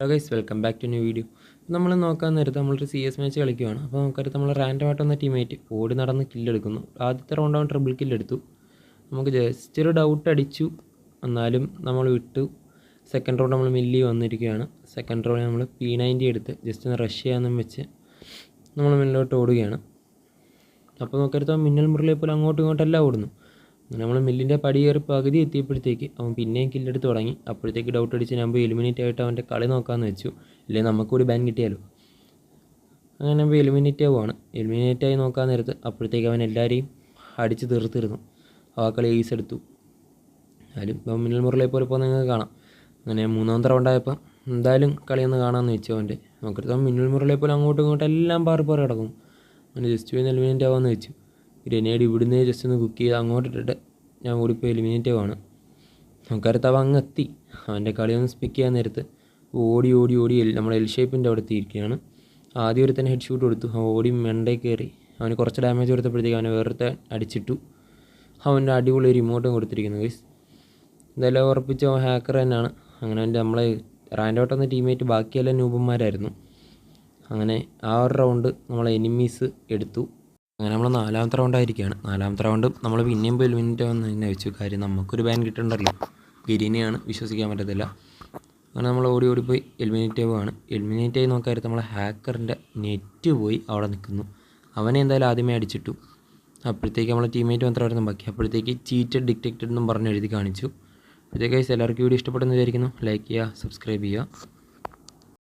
Hello guys, welcome back to new video. നമ്മൾ നോക്കാൻ നേരത്തെ നമ്മളൊരു CS മാച്ച് കളിക്കുകയാണ്. അപ്പോൾ നമുക്കറിയാം നമ്മൾ റാൻഡമായിട്ട് വന്ന ടീമേറ്റ് ഓടി നടന്ന് കില്ലെടുക്കുന്നു. ആദ്യത്തെ റൗണ്ട് അവൻ ട്രിപ്പിൾ കില്ലെടുത്തു. നമുക്ക് ജസ്റ്റ് ഒരു ഡൗട്ട് അടിച്ചു, എന്നാലും നമ്മൾ വിട്ടു. സെക്കൻഡ് റൗണ്ട് നമ്മൾ മില്ലി വന്നിരിക്കുകയാണ്. സെക്കൻഡ് റൗണ്ട് നമ്മൾ P90 എടുത്ത് ജസ്റ്റ് ഒന്ന് റഷ് ചെയ്യാമെന്നും വെച്ച് നമ്മൾ മില്ലിലോട്ട് ഓടുകയാണ്. അപ്പോൾ നമുക്കറിയാം മിന്നൽ മുരളിയെ പോലെ അങ്ങോട്ടും ഇങ്ങോട്ടെല്ലാം ഓടുന്നു. നമ്മൾ മില്ലിൻ്റെ പടി കയറി പകുതി എത്തിയപ്പോഴത്തേക്ക് അവൻ പിന്നെയും കില്ലെടുത്ത് തുടങ്ങി. അപ്പോഴത്തേക്ക് ഡൗട്ട് അടിച്ച് ഞാൻ എലിമിനേറ്റ് ആയിട്ട് അവൻ്റെ കളി നോക്കാമെന്ന് വെച്ചു, ഇല്ലെങ്കിൽ നമുക്കൂടി ബാൻ കിട്ടിയാലോ. അങ്ങനെ നമ്മൾ എലിമിനേറ്റ് ആവുകയാണ്. എലിമിനേറ്റ് ആയി നോക്കാൻ നേരത്ത് അപ്പോഴത്തേക്ക് അവൻ എല്ലാവരെയും അടിച്ച് തീർത്തിരുന്നു. ആ കളി ഏസ് എടുത്തു. എന്നാലും ഇപ്പം മിന്നൽ മുരളിയെ പോലെ ഇപ്പോൾ നിങ്ങൾക്ക് കാണാം. അങ്ങനെ മൂന്നാമത്തെ റൗണ്ടായപ്പോൾ എന്തായാലും കളിയൊന്ന് കാണാമെന്ന് വെച്ചു അവൻ്റെ. നമുക്കടുത്ത മിന്നൽ മുരളിയെ പോലെ അങ്ങോട്ടും ഇങ്ങോട്ടും എല്ലാം പാറി കിടക്കും. അങ്ങനെ ജസ്റ്റ് പോയി എലിമിനേറ്റ് ആവാമെന്ന് വെച്ചു. ഗ്രനേഡ് ഇവിടുന്ന് ജസ്റ്റ് ഒന്ന് കുക്ക് ചെയ്ത് അങ്ങോട്ടിട്ടിട്ട് ഞാൻ ഓടിപ്പോയി എലിമിനേറ്റ് ആവാണ്. നമുക്കടുത്ത് അവൻ അങ്ങ് എത്തി. അവൻ്റെ കളിയൊന്ന് സ്പിക്ക് ചെയ്യാൻ നേരത്ത് ഓടി നമ്മൾ എൽ ഷേപ്പിൻ്റെ അവിടെ എത്തിയിരിക്കുകയാണ്. ആദ്യം ഒരുത്തന്നെ ഹെഡ് ഷൂട്ട് കൊടുത്തു. അവൻ ഓടി മെണ്ടയിൽ കയറി അവന് കുറച്ച് ഡാമേജ് കൊടുത്തപ്പോഴത്തേക്ക് അവനെ വേറത്തെ അടിച്ചിട്ടു. അവൻ്റെ അടിപൊളി റിമോട്ടും കൊടുത്തിരിക്കുന്നു ഗൈസ്. എന്തായാലും ഉറപ്പിച്ച അവൻ ഹാക്കർ തന്നെയാണ്. അങ്ങനെ അവൻ്റെ നമ്മളെ റാൻഡൗട്ട് വന്ന ടീമേറ്റ് ബാക്കിയെല്ലാം ന്യൂബന്മാരായിരുന്നു. അങ്ങനെ ആ ഒരു റൗണ്ട് നമ്മളെ എനിമീസ് എടുത്തു. അങ്ങനെ നമ്മൾ നാലാമത്തെ റൗണ്ടായിരിക്കുകയാണ്. നാലാമത്തെ റൗണ്ട് നമ്മൾ പിന്നെയും ഇപ്പോൾ എലിമിനേറ്റ് ആവുന്ന തന്നെ വെച്ചു. കാര്യം നമുക്കൊരു ബാൻ കിട്ടണ്ടല്ലോ. ഗിരിനെയാണ്, വിശ്വസിക്കാൻ പറ്റത്തില്ല. അങ്ങനെ നമ്മൾ ഓടിപ്പോയി എലിമിനേറ്റ് ആവുകയാണ്. എലിമിനേറ്റ് ആയി നോക്കാമായിരുന്നു നമ്മളെ ഹാക്കറിൻ്റെ നെറ്റ് പോയി അവിടെ നിൽക്കുന്നു. അവനെ എന്തായാലും ആദ്യമേ അടിച്ചിട്ടു. അപ്പോഴത്തേക്ക് നമ്മളെ ടീമേറ്റ് മാത്രമായിരുന്നു ബാക്കി. അപ്പോഴത്തേക്ക് ചീറ്റഡ് ഡിറ്റക്റ്റഡ് എന്നും പറഞ്ഞ് എഴുതി കാണിച്ചു. അപ്പോഴത്തേക്ക് എല്ലാവർക്കും വീഡിയോ ഇഷ്ടപ്പെട്ടെന്ന് വിചാരിക്കുന്നു. ലൈക്ക് ചെയ്യുക, സബ്സ്ക്രൈബ് ചെയ്യുക.